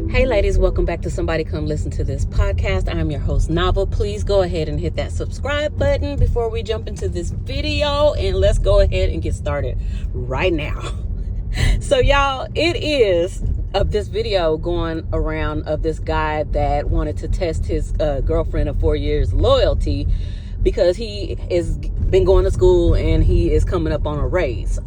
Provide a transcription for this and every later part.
Hey ladies, welcome back to Somebody Come Listen to This podcast. I am your host, Nava. Please go ahead and hit that subscribe button before we jump into this video, and let's go ahead and get started right now. So y'all, it is of this video going around of this guy that wanted to test his girlfriend of 4 years loyalty because he has been going to school and he is coming up on a raise.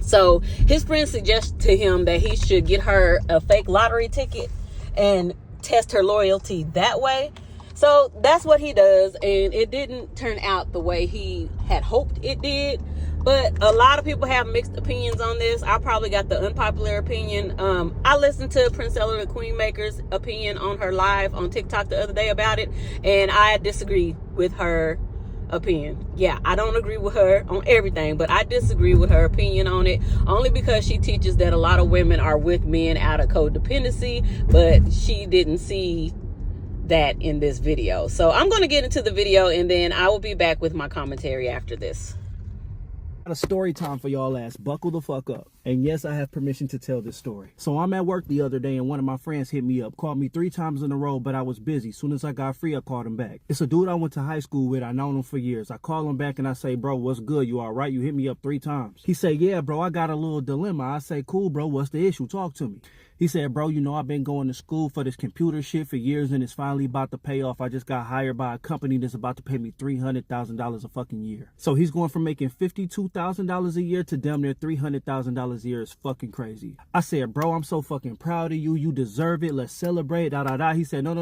So his friend suggests to him that he should get her a fake lottery ticket and test her loyalty that way. So that's what he does, and it didn't turn out the way he had hoped it did. But a lot of people have mixed opinions on this. I probably got the unpopular opinion. I listened to Princella the Queenmaker's opinion on her live on TikTok the other day about it, and I disagree with her opinion. Yeah, I don't agree with her on everything, but I disagree with her opinion on it only because she teaches that a lot of women are with men out of codependency, but she didn't see that in this video. So I'm going to get into the video and then I will be back with my commentary after this. A story time for y'all ass. Buckle the fuck up. And yes, I have permission to tell this story. So I'm at work the other day and one of my friends hit me up, called me 3 times in a row, but I was busy. Soon as I got free, I called him back. It's a dude I went to high school with. I known him for years. I call him back and I say, bro, what's good? You all right? You hit me up 3 times. He said, yeah, bro, I got a little dilemma. I say, cool, bro. What's the issue? Talk to me. He said, bro, you know, I've been going to school for this computer shit for years and it's finally about to pay off. I just got hired by a company that's about to pay me $300,000 a fucking year. So he's going from making $52,000 a year to damn near $300,000 a year. Is fucking crazy. I said, bro, I'm so fucking proud of you. You deserve it. Let's celebrate. He said, no.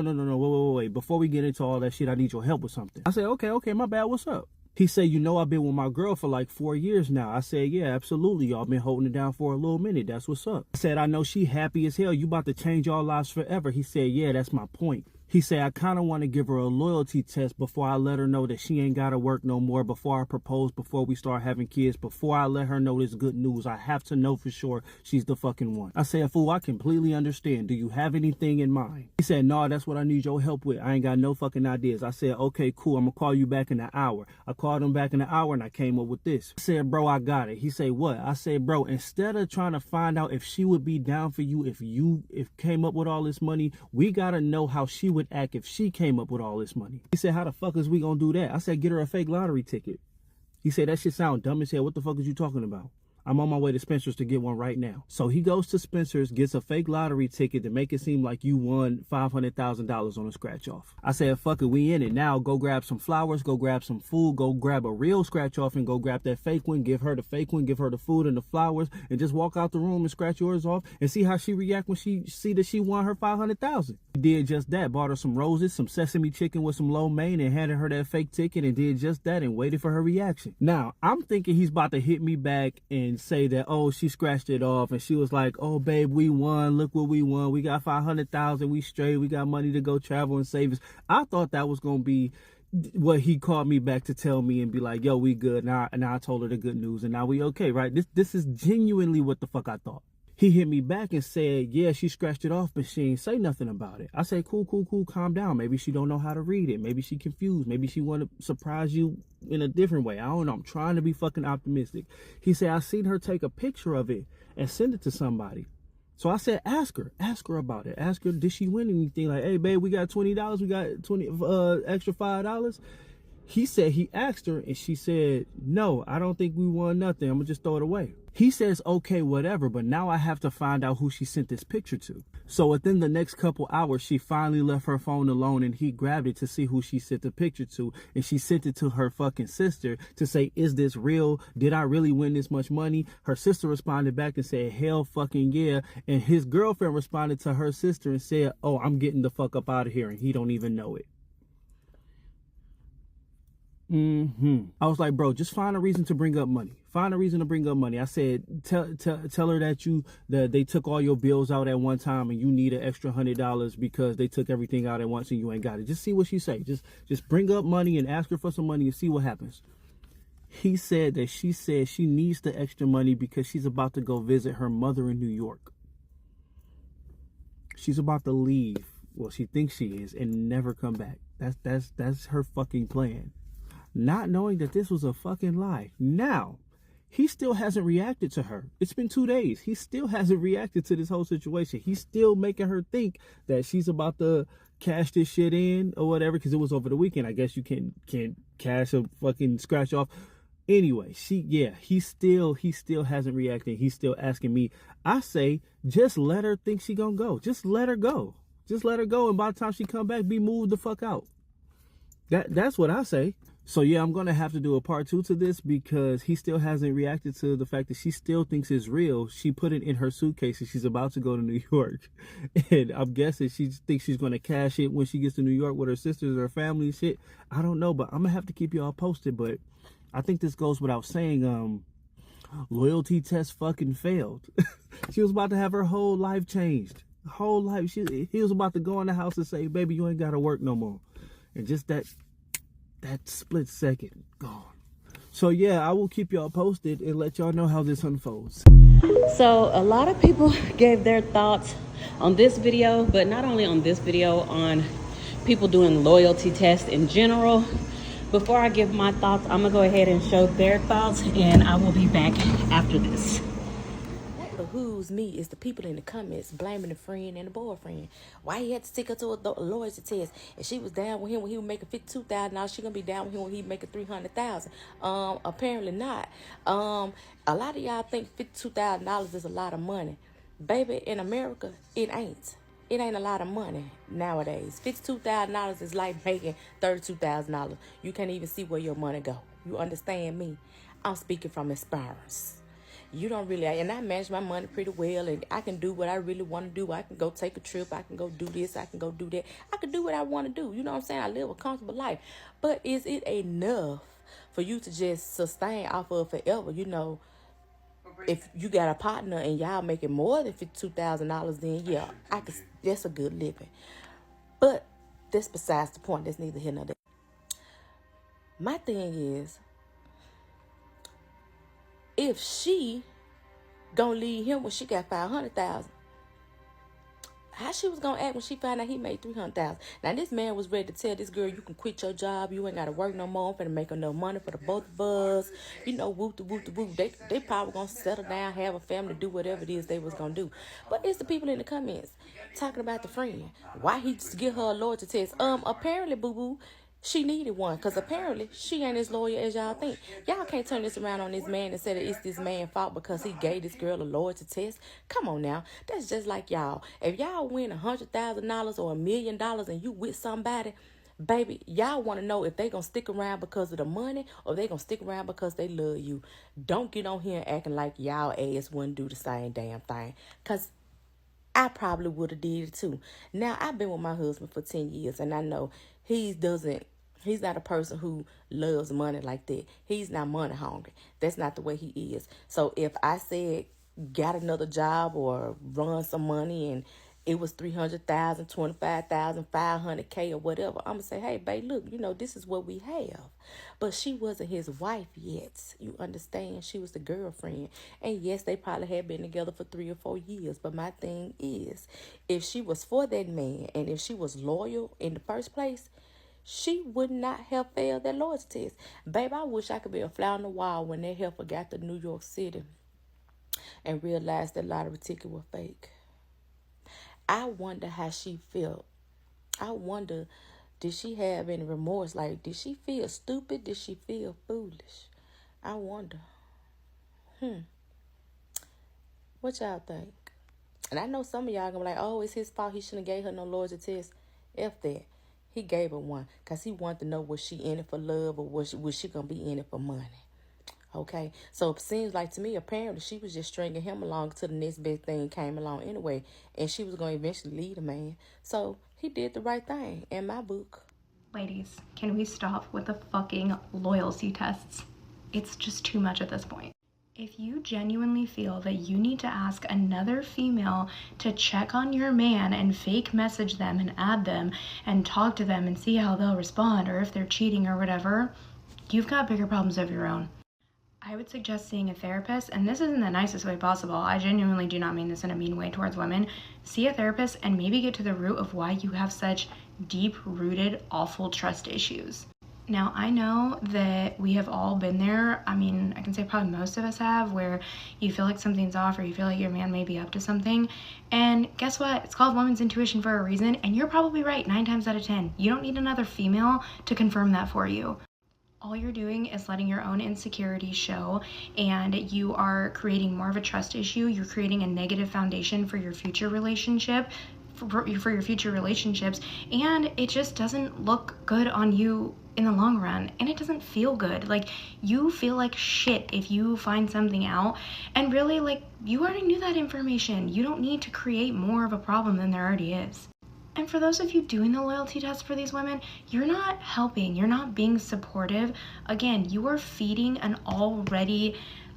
Wait. Before we get into all that shit, I need your help with something. I said, okay, my bad. What's up? He said, you know, I've been with my girl for like 4 years now. I said, yeah, absolutely. Y'all been holding it down for a little minute. That's what's up. I said, I know she happy as hell. You about to change our lives forever. He said, yeah, that's my point. He said, I kind of want to give her a loyalty test before I let her know that she ain't got to work no more, before I propose, before we start having kids, before I let her know this good news. I have to know for sure she's the fucking one. I said, fool, I completely understand. Do you have anything in mind? He said, no, that's what I need your help with. I ain't got no fucking ideas. I said, okay, cool. I'm going to call you back in an hour. I called him back in an hour and I came up with this. I said, bro, I got it. He said, what? I said, bro, instead of trying to find out if she would be down for you, if came up with all this money, we got to know how she would act if she came up with all this money. He said, how the fuck is we gonna do that? I said, get her a fake lottery ticket. He said, that shit sound dumb as hell. What the fuck is you talking about? I'm on my way to Spencer's to get one right now. So he goes to Spencer's, gets a fake lottery ticket to make it seem like you won $500,000 on a scratch off. I said, fuck it, we in it. Now go grab some flowers, go grab some food, go grab a real scratch off and go grab that fake one, give her the fake one, give her the food and the flowers, and just walk out the room and scratch yours off and see how she react when she see that she won her $500,000. He did just that, bought her some roses, some sesame chicken with some lo mein and handed her that fake ticket and did just that and waited for her reaction. Now, I'm thinking he's about to hit me back and say that, oh, she scratched it off and she was like, oh babe, we won, look what we won, we got 500,000, we straight, we got money to go travel and savings. I thought that was gonna be what he called me back to tell me and be like, yo, we good now. And I told her the good news and now we okay, right? This is genuinely what the fuck I thought. He hit me back and said, yeah, she scratched it off, but she ain't say nothing about it. I said, cool, calm down. Maybe she don't know how to read it. Maybe she confused. Maybe she want to surprise you in a different way. I don't know. I'm trying to be fucking optimistic. He said, I seen her take a picture of it and send it to somebody. So I said, ask her about it. Ask her, did she win anything? Like, hey, babe, we got $20. We got extra $5. He said he asked her and she said, no, I don't think we won nothing. I'm gonna just throw it away. He says, okay, whatever, but now I have to find out who she sent this picture to. So within the next couple hours, she finally left her phone alone and he grabbed it to see who she sent the picture to. And she sent it to her fucking sister to say, is this real? Did I really win this much money? Her sister responded back and said, hell fucking yeah. And his girlfriend responded to her sister and said, oh, I'm getting the fuck up out of here. And he don't even know it. I was like, bro, just find a reason to bring up money. Find a reason to bring up money. I said, tell her that they took all your bills out at one time and you need an extra $100 because they took everything out at once and you ain't got it. Just see what she say. Just bring up money and ask her for some money and see what happens. He said that she said she needs the extra money because she's about to go visit her mother in New York. She's about to leave. Well, she thinks she is, and never come back. That's her fucking plan. Not knowing that this was a fucking lie. Now, he still hasn't reacted to her. It's been 2 days. He still hasn't reacted to this whole situation. He's still making her think that she's about to cash this shit in or whatever, because it was over the weekend. I guess you can't cash a fucking scratch off. Anyway, he still hasn't reacted. He's still asking me. I say, just let her think she gonna go. Just let her go. Just let her go, and by the time she come back, be moved the fuck out. That's what I say. So yeah, I'm gonna have to do a part 2 to this because he still hasn't reacted to the fact that she still thinks it's real. She put it in her suitcase and she's about to go to New York. And I'm guessing she thinks she's gonna cash it when she gets to New York with her sisters or her family and shit. I don't know, but I'm gonna have to keep y'all posted. But I think this goes without saying, loyalty test fucking failed. She was about to have her whole life changed. Whole life. He was about to go in the house and say, baby, you ain't gotta work no more. And just that split second, gone. So yeah, I will keep y'all posted and let y'all know how this unfolds. So a lot of people gave their thoughts on this video, but not only on this video, on people doing loyalty tests in general. Before I give my thoughts, I'm gonna go ahead and show their thoughts, and I will be back after this. What behooves me is the people in the comments blaming the friend and the boyfriend. Why he had to stick her to a loyalty test? If she was down with him when he was making $52,000, she gonna be down with him when he making $300,000. Apparently not. A lot of y'all think $52,000 is a lot of money. Baby, in America, it ain't. It ain't a lot of money nowadays. $52,000 is like making $32,000. You can't even see where your money go. You understand me? I'm speaking from experience. You don't really, and I manage my money pretty well, and I can do what I really want to do. I can go take a trip. I can go do this. I can go do that. I can do what I want to do. You know what I'm saying? I live a comfortable life. But is it enough for you to just sustain off of forever? You know, if you got a partner and y'all making more than $52,000, then yeah, that's a good living. But that's besides the point. That's neither here nor there. My thing is, if she gonna leave him when she got $500,000, how she was gonna act when she found out he made $300,000? Now this man was ready to tell this girl, you can quit your job, you ain't gotta work no more, I'm finna make enough money for the both of us. You know, whoop the whoop the whoop. They probably gonna settle down, have a family, do whatever it is they was gonna do. But it's the people in the comments talking about the friend. Why he just give her a loyalty test? Apparently, boo-boo, she needed one, because apparently she ain't as loyal as y'all think. Y'all can't turn this around on this man and say that it's this man's fault because he gave this girl a loyalty test. Come on now. That's just like y'all. If y'all win $100,000 or $1 million and you with somebody, baby, y'all want to know if they going to stick around because of the money or they going to stick around because they love you. Don't get on here acting like y'all ass wouldn't do the same damn thing, because I probably would have did it too. Now, I've been with my husband for 10 years, and I know he's not a person who loves money like that. He's not money hungry. That's not the way he is. So if I said, got another job or run some money and it was $300,000, $25,000, $500K or whatever, I'm going to say, hey, babe, look, you know, this is what we have. But she wasn't his wife yet. You understand? She was the girlfriend. And yes, they probably had been together for 3 or 4 years. But my thing is, if she was for that man and if she was loyal in the first place, she would not have failed that loyalty test. Babe, I wish I could be a fly on the wall when that heifer got to New York City and realized that lottery ticket was fake. I wonder how she felt. I wonder, did she have any remorse? Like, did she feel stupid? Did she feel foolish? I wonder. What y'all think? And I know some of y'all gonna be like, oh, it's his fault. He shouldn't have gave her no loyalty test. F that. He gave her one because he wanted to know, was she in it for love or was she going to be in it for money? Okay, so it seems like to me, apparently she was just stringing him along till the next big thing came along anyway. And she was going to eventually leave the man. So he did the right thing in my book. Ladies, can we stop with the fucking loyalty tests? It's just too much at this point. If you genuinely feel that you need to ask another female to check on your man and fake message them and add them and talk to them and see how they'll respond or if they're cheating or whatever, you've got bigger problems of your own. I would suggest seeing a therapist, and this is in the nicest way possible. I genuinely do not mean this in a mean way towards women. See a therapist and maybe get to the root of why you have such deep-rooted, awful trust issues. Now, I know that we have all been there. I mean, I can say probably most of us have, where you feel like something's off or you feel like your man may be up to something. And guess what? It's called woman's intuition for a reason, and you're probably right 9 times out of 10. You don't need another female to confirm that for you. All you're doing is letting your own insecurities show, and you are creating more of a trust issue. You're creating a negative foundation for your future relationship, for your future relationships, and it just doesn't look good on you in the long run, and it doesn't feel good. Like, you feel like shit if you find something out, and really, like, you already knew that information. You don't need to create more of a problem than there already is. And for those of you doing the loyalty test for these women, you're not helping, you're not being supportive. Again, you are feeding an already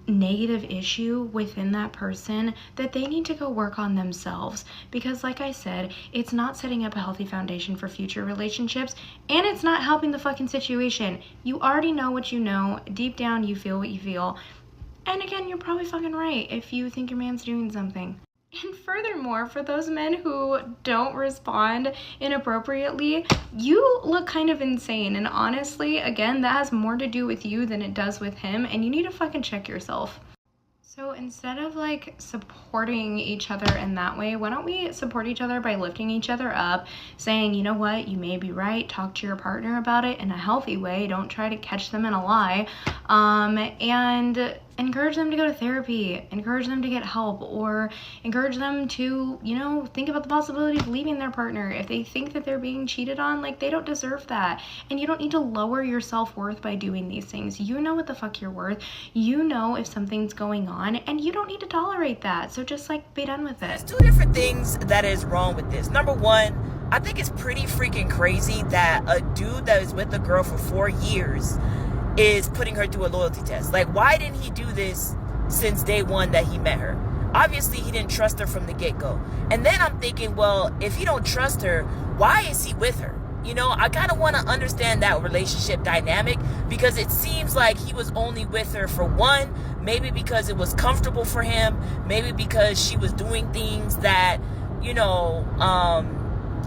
negative issue within that person that they need to go work on themselves. Because like I said, it's not setting up a healthy foundation for future relationships, and it's not helping the fucking situation. You already know what you know. Deep down, you feel what you feel. And again, you're probably fucking right if you think your man's doing something. And furthermore, for those men who don't respond inappropriately, you look kind of insane. And honestly, again, that has more to do with you than it does with him. And you need to fucking check yourself. So instead of like supporting each other in that way, why don't we support each other by lifting each other up, saying, you know what, you may be right, talk to your partner about it in a healthy way, don't try to catch them in a lie, and encourage them to go to therapy, encourage them to get help, or encourage them to, you know, think about the possibility of leaving their partner. If they think that they're being cheated on, like, they don't deserve that. And you don't need to lower your self-worth by doing these things. You know what the fuck you're worth. You know if something's going on, and you don't need to tolerate that. So just, like, be done with it. There's 2 different things that is wrong with this. Number one, I think it's pretty freaking crazy that a dude that is with a girl for 4 years is putting her through a loyalty test. Like, why didn't he do this since day one that he met her? Obviously, he didn't trust her from the get-go. And then I'm thinking, well, if he don't trust her, why is he with her? You know, I kind of want to understand that relationship dynamic, because it seems like he was only with her for one, maybe because it was comfortable for him, maybe because she was doing things that, you know,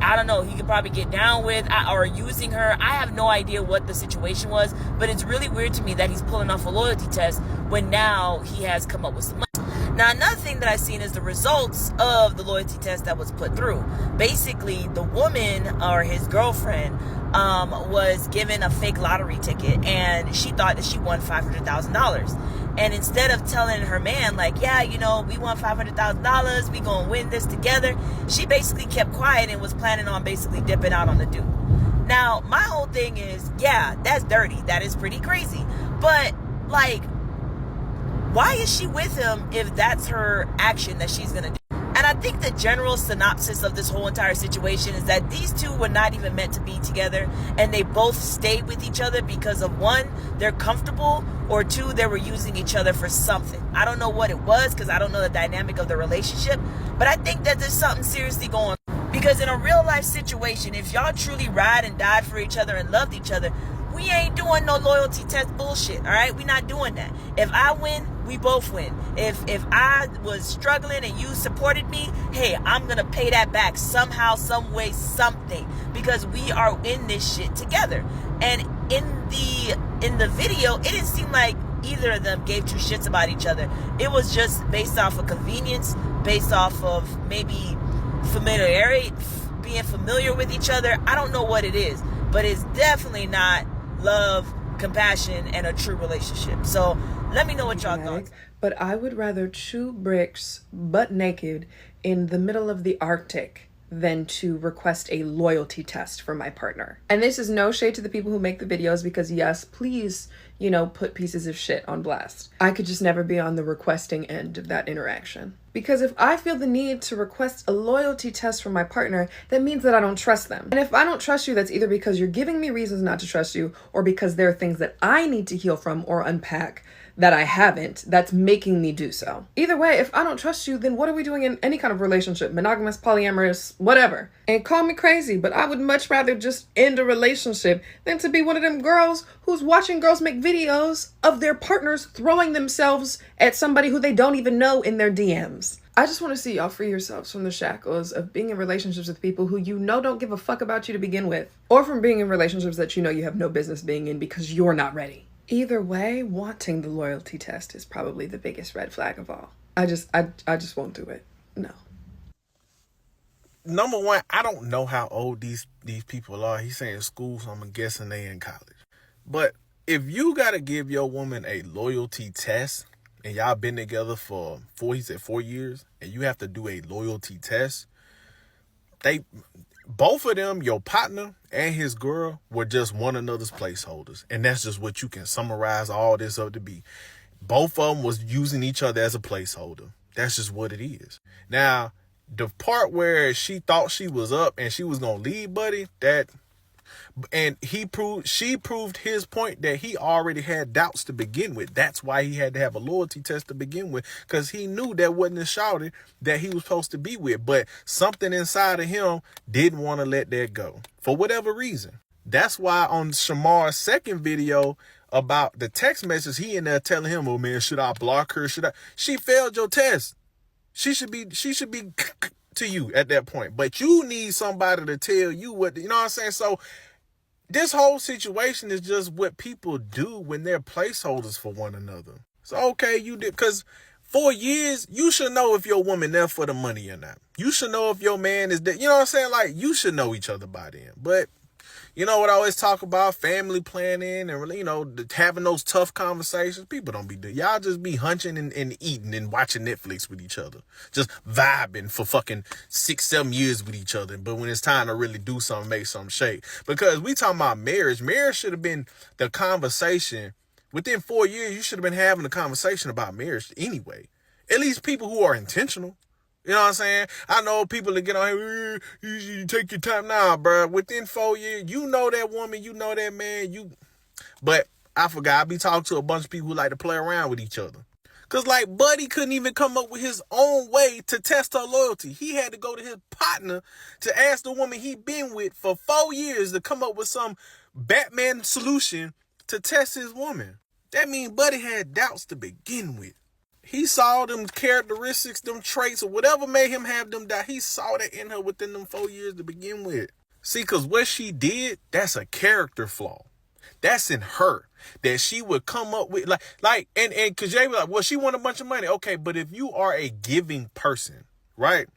I don't know, he could probably get down with, or using her. I have no idea what the situation was, but it's really weird to me that he's pulling off a loyalty test when now he has come up with some money. Now, another thing that I've seen is the results of the loyalty test that was put through. Basically, the woman, or his girlfriend, was given a fake lottery ticket, and she thought that she won $500,000. And instead of telling her man, like, yeah, you know, we won $500,000, we gonna win this together, she basically kept quiet and was planning on basically dipping out on the dude. Now, my whole thing is, yeah, that's dirty. That is pretty crazy. But, like, why is she with him if that's her action that she's gonna do? And I think the general synopsis of this whole entire situation is that these two were not even meant to be together, and they both stayed with each other because of, one, they're comfortable, or two, they were using each other for something. I don't know what it was, because I don't know the dynamic of the relationship, but I think that there's something seriously going on. Because in a real life situation, if y'all truly ride and died for each other and loved each other, we ain't doing no loyalty test bullshit, all right? We're not doing that. If I win, we both win. If I was struggling and you supported me, hey, I'm going to pay that back somehow, some way, something, because we are in this shit together. And in the video, it didn't seem like either of them gave 2 shits about each other. It was just based off of convenience, based off of maybe familiarity, being familiar with each other. I don't know what it is, but it's definitely not love, compassion, and a true relationship. So let me know what y'all thought. But I would rather chew bricks butt naked in the middle of the Arctic than to request a loyalty test for my partner. And this is no shade to the people who make the videos, because yes, please, you know, put pieces of shit on blast. I could just never be on the requesting end of that interaction. Because if I feel the need to request a loyalty test from my partner, that means that I don't trust them. And if I don't trust you, that's either because you're giving me reasons not to trust you, or because there are things that I need to heal from or unpack that I haven't, that's making me do so. Either way, if I don't trust you, then what are we doing in any kind of relationship? Monogamous, polyamorous, whatever. And call me crazy, but I would much rather just end a relationship than to be one of them girls who's watching girls make videos of their partners throwing themselves at somebody who they don't even know in their DMs. I just want to see y'all free yourselves from the shackles of being in relationships with people who you know don't give a fuck about you to begin with, or from being in relationships that you know you have no business being in because you're not ready. Either way, wanting the loyalty test is probably the biggest red flag of all. I just won't do it. No. Number one, I don't know how old these people are. He's saying school, so I'm guessing they in college. But if you got to give your woman a loyalty test, and y'all been together for 4 years, and you have to do a loyalty test, both of them, your partner and his girl, were just one another's placeholders. And that's just what you can summarize all this up to be. Both of them was using each other as a placeholder. That's just what it is. Now, the part where she thought she was up and she was going to leave Buddy, she proved his point that he already had doubts to begin with. That's why he had to have a loyalty test to begin with, because he knew that wasn't the shawty that he was supposed to be with. But something inside of him didn't want to let that go for whatever reason. That's why on Shamar's second video about the text message, he in there telling him, "Oh man, should I block her? She failed your test. She should be to you at that point. But you need somebody to tell you what, you know what I'm saying?" So this whole situation is just what people do when they're placeholders for one another. So, okay, you did, because 4 years, you should know if your woman there for the money or not. You should know if your man is there. You know what I'm saying? Like, you should know each other by then. But you know what I always talk about? Family planning and, you know, having those tough conversations. People don't be doing. Y'all just be hunching and eating and watching Netflix with each other. Just vibing for fucking 6-7 years with each other. But when it's time to really do something, make something shake. Because we talking about marriage. Marriage should have been the conversation. Within 4 years, you should have been having a conversation about marriage anyway. At least people who are intentional. You know what I'm saying? I know people that get on here, you take your time. Nah, bro. Within 4 years, you know that woman, you know that man. But I forgot, I be talking to a bunch of people who like to play around with each other. Because, like, Buddy couldn't even come up with his own way to test her loyalty. He had to go to his partner to ask the woman he been with for 4 years to come up with some Batman solution to test his woman. That means Buddy had doubts to begin with. He saw them characteristics, them traits, or whatever made him have them doubt. He saw that in her within them 4 years to begin with. See, because what she did, that's a character flaw. That's in her. That she would come up with, and because Jay was like, well, she want a bunch of money. Okay, but if you are a giving person, right?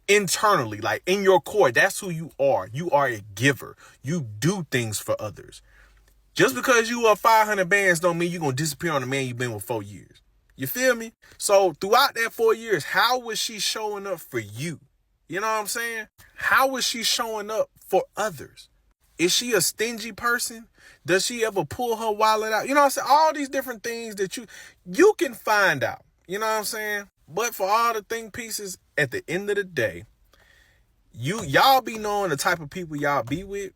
Internally, like in your core, that's who you are. You are a giver. You do things for others. Just because you are 500 bands don't mean you're going to disappear on a man you've been with 4 years. You feel me? So throughout that 4 years, how was she showing up for you? You know what I'm saying? How was she showing up for others? Is she a stingy person? Does she ever pull her wallet out? You know what I'm saying? All these different things that you can find out. You know what I'm saying? But for all the think pieces, at the end of the day, y'all be knowing the type of people y'all be with.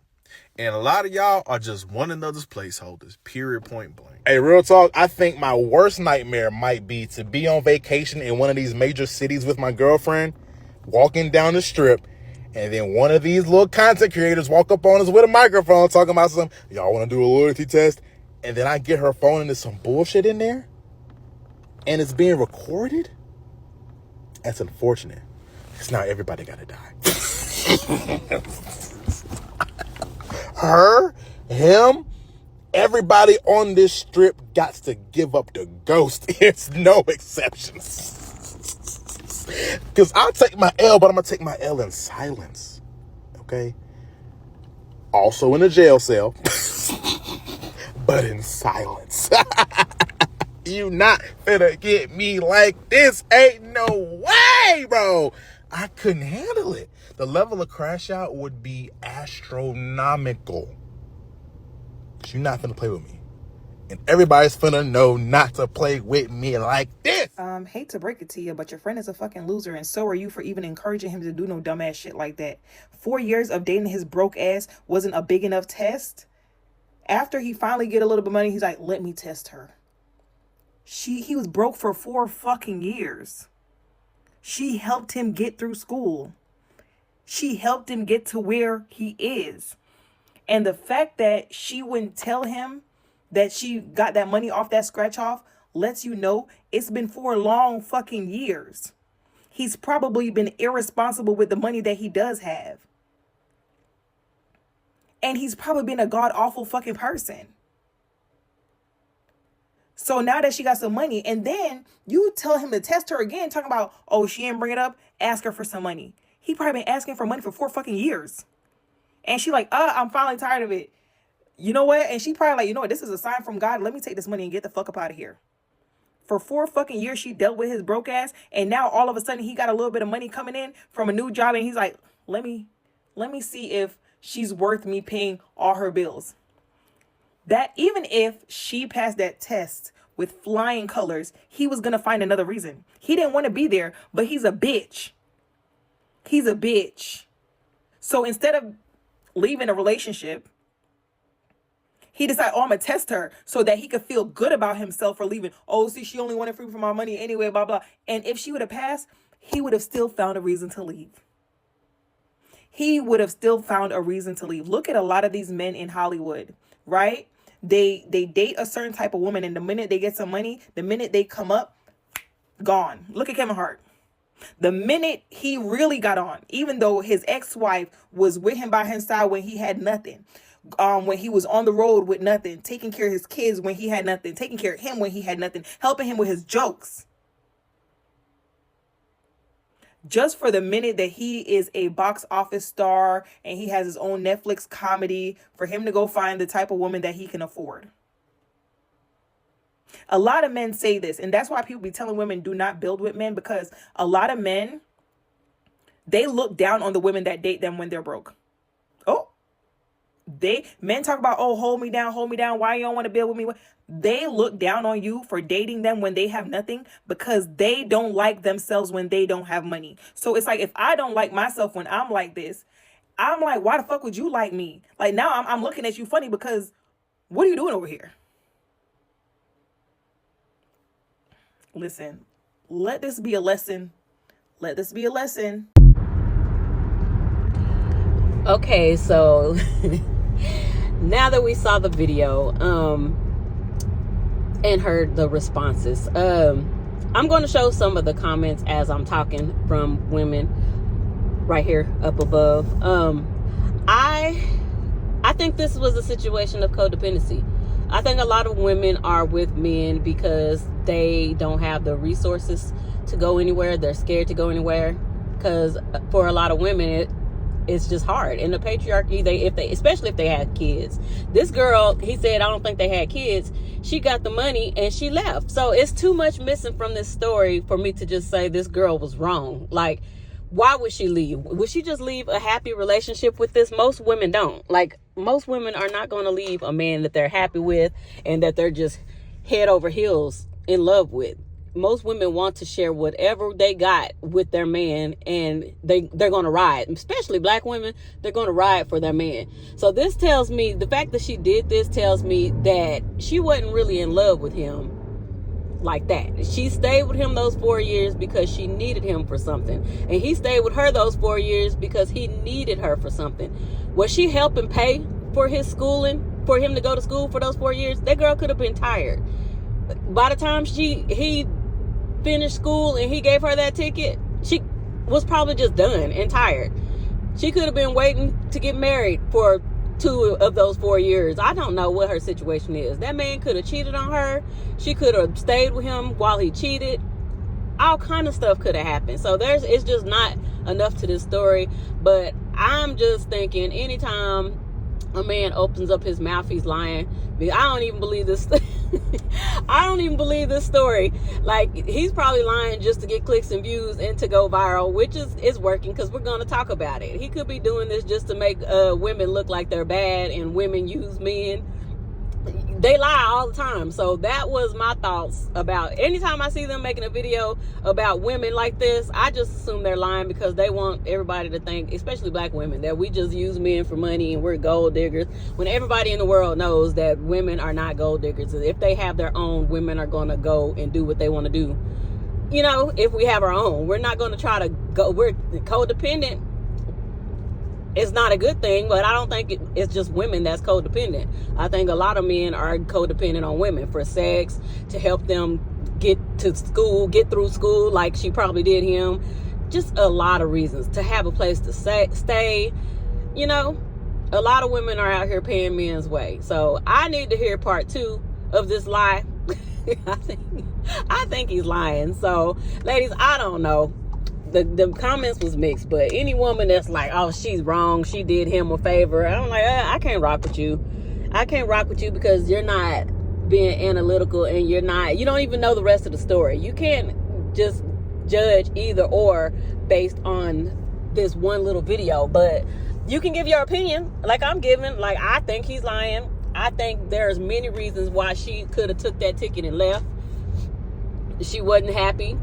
And a lot of y'all are just one another's placeholders, period, point blank. Hey, real talk, I think my worst nightmare might be to be on vacation in one of these major cities with my girlfriend, walking down the strip, and then one of these little content creators walk up on us with a microphone talking about something, y'all want to do a loyalty test? And then I get her phone and there's some bullshit in there, and it's being recorded? That's unfortunate. Because now everybody got to die. Her, him, everybody on this strip got to give up the ghost. There's no exceptions. Because I'll take my L, but I'm going to take my L in silence. Okay? Also in a jail cell. But in silence. You not finna get me like this. Ain't no way, bro. I couldn't handle it. The level of crash out would be astronomical. You're not finna play with me. And everybody's finna know not to play with me like this. Hate to break it to you, but your friend is a fucking loser, and so are you for even encouraging him to do no dumbass shit like that. 4 years of dating his broke ass wasn't a big enough test. After he finally get a little bit of money, he's like, let me test her. He was broke for 4 fucking years. She helped him get through school. She helped him get to where he is. And the fact that she wouldn't tell him that she got that money off that scratch off lets you know it's been 4 long fucking years. He's probably been irresponsible with the money that he does have. And he's probably been a god-awful fucking person. So now that she got some money, and then you tell him to test her again, talking about, oh, she didn't bring it up, ask her for some money. He probably been asking for money for 4 fucking years. And she like, I'm finally tired of it. You know what? And she probably like, you know what? This is a sign from God. Let me take this money and get the fuck up out of here. For 4 fucking years, she dealt with his broke ass. And now all of a sudden he got a little bit of money coming in from a new job. And he's like, let me see if she's worth me paying all her bills. That even if she passed that test with flying colors, he was going to find another reason. He didn't want to be there, but he's a bitch. He's a bitch. So instead of leaving a relationship, he decided, oh, I'm going to test her so that he could feel good about himself for leaving. Oh, see, she only wanted free for my money anyway, blah, blah. And if she would have passed, he would have still found a reason to leave. He would have still found a reason to leave. Look at a lot of these men in Hollywood, right? They date a certain type of woman, and the minute they get some money, the minute they come up, gone. Look at Kevin Hart. The minute he really got on, even though his ex-wife was with him by his side when he had nothing, when he was on the road with nothing, taking care of his kids when he had nothing, taking care of him when he had nothing, helping him with his jokes. Just for the minute that he is a box office star and he has his own Netflix comedy, for him to go find the type of woman that he can afford. A lot of men say this, and that's why people be telling women do not build with men, because a lot of men, they look down on the women that date them when they're broke. Oh, men talk about, oh, hold me down, why you don't want to build with me? They look down on you for dating them when they have nothing, because they don't like themselves when they don't have money. So it's like, if I don't like myself when I'm like this, I'm like, why the fuck would you like me? Like, now I'm looking at you funny, because what are you doing over here? Listen, let this be a lesson. Let this be a lesson. Okay, so now that we saw the video and heard the responses, I'm going to show some of the comments as I'm talking from women right here up above. I think this was a situation of codependency. I think a lot of women are with men because they don't have the resources to go anywhere. They're scared to go anywhere, because for a lot of women, it's just hard. In the patriarchy, especially if they had kids. This girl, he said, I don't think they had kids. She got the money and she left. So it's too much missing from this story for me to just say this girl was wrong. Like, why would she leave? Would she just leave a happy relationship with this? Most women don't. Like, most women are not going to leave a man that they're happy with and that they're just head over heels in love with. Most women want to share whatever they got with their man, and they're going to ride. Especially black women, they're going to ride for their man. So this tells me, the fact that she did this tells me that she wasn't really in love with him like that. She stayed with him those 4 years because she needed him for something, and he stayed with her those 4 years because he needed her for something. Was she helping pay for his schooling, for him to go to school for those 4 years? That girl could have been tired by the time he finished school and he gave her that ticket. She was probably just done and tired. She could have been waiting to get married for 2 of those 4 years. I don't know what her situation is. That man could have cheated on her. She could have stayed with him while he cheated. All kind of stuff could have happened. So it's just not enough to this story. But I'm just thinking, anytime a man opens up his mouth, he's lying. I don't even believe this. I don't even believe this story. Like, he's probably lying just to get clicks and views and to go viral, which is working, because we're going to talk about it. He could be doing this just to make women look like they're bad and women use men. they lie all the time. So that was my thoughts about anytime I see them making a video about women like this, I just assume they're lying because they want everybody to think, especially black women, that we just use men for money and we're gold diggers, when everybody in the world knows that women are not gold diggers. If they have their own, women are going to go and do what they want to do. You know, if we have our own, we're not going to try to go, we're codependent. It's not a good thing, but I don't think it's just women that's codependent. I think a lot of men are codependent on women for sex, to help them get to school, get through school like she probably did him. Just a lot of reasons. To have a place to stay. You know, a lot of women are out here paying men's way. So I need to hear part 2 of this lie. I think he's lying. So, ladies, I don't know. The comments was mixed, but any woman that's like, oh, she's wrong, she did him a favor, I'm like, I can't rock with you. I can't rock with you because you're not being analytical, and you don't even know the rest of the story. You can't just judge either or based on this one little video, but you can give your opinion like I'm giving. Like, I think he's lying. I think there's many reasons why she could have took that ticket and left. She wasn't happy.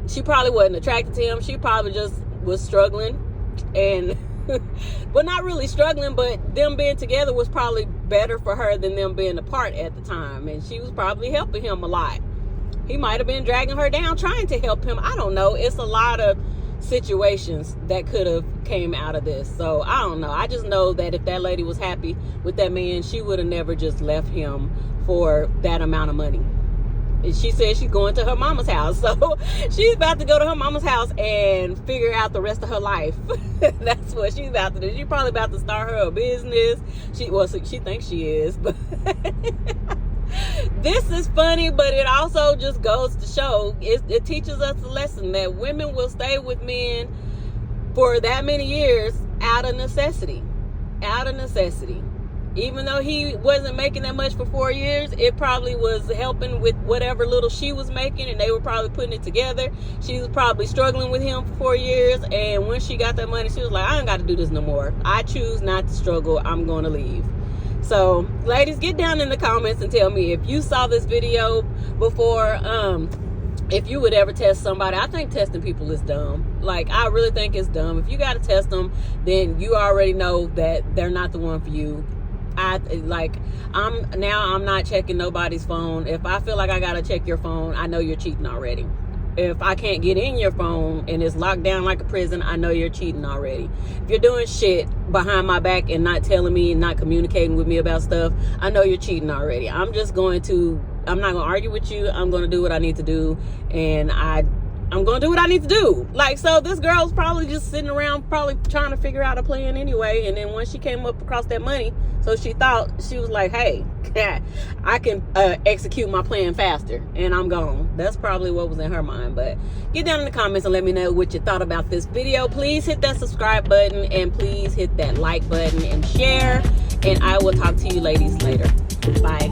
She probably wasn't attracted to him. She probably just was struggling, and well, not really struggling, but them being together was probably better for her than them being apart at the time. And she was probably helping him a lot. He might have been dragging her down, trying to help him. I don't know. It's a lot of situations that could have came out of this. So I don't know. I just know that if that lady was happy with that man, she would have never just left him for that amount of money. She said she's going to her mama's house, so she's about to go to her mama's house and figure out the rest of her life. That's what she's about to do. She's probably about to start her a business. She thinks she is, but this is funny. But it also just goes to show, it teaches us a lesson that women will stay with men for that many years out of necessity. Even though he wasn't making that much for 4 years, it probably was helping with whatever little she was making, and they were probably putting it together. She was probably struggling with him for 4 years, and when she got that money, she was like, I ain't got to do this no more. I choose not to struggle. I'm going to leave. So, ladies, get down in the comments and tell me if you saw this video before, if you would ever test somebody. I think testing people is dumb. Like, I really think it's dumb. If you got to test them, then you already know that they're not the one for you. I'm not checking nobody's phone. If I feel like I gotta check your phone, I know you're cheating already. If I can't get in your phone and it's locked down like a prison, I know you're cheating already. If you're doing shit behind my back and not telling me and not communicating with me about stuff, I know you're cheating already. I'm not gonna argue with you. I'm gonna do what I need to do, and I'm going to do what I need to do. Like, so this girl's probably just sitting around probably trying to figure out a plan anyway. And then when she came up across that money, so she thought, she was like, hey, I can execute my plan faster and I'm gone. That's probably what was in her mind. But get down in the comments and let me know what you thought about this video. Please hit that subscribe button and please hit that like button and share. And I will talk to you ladies later. Bye.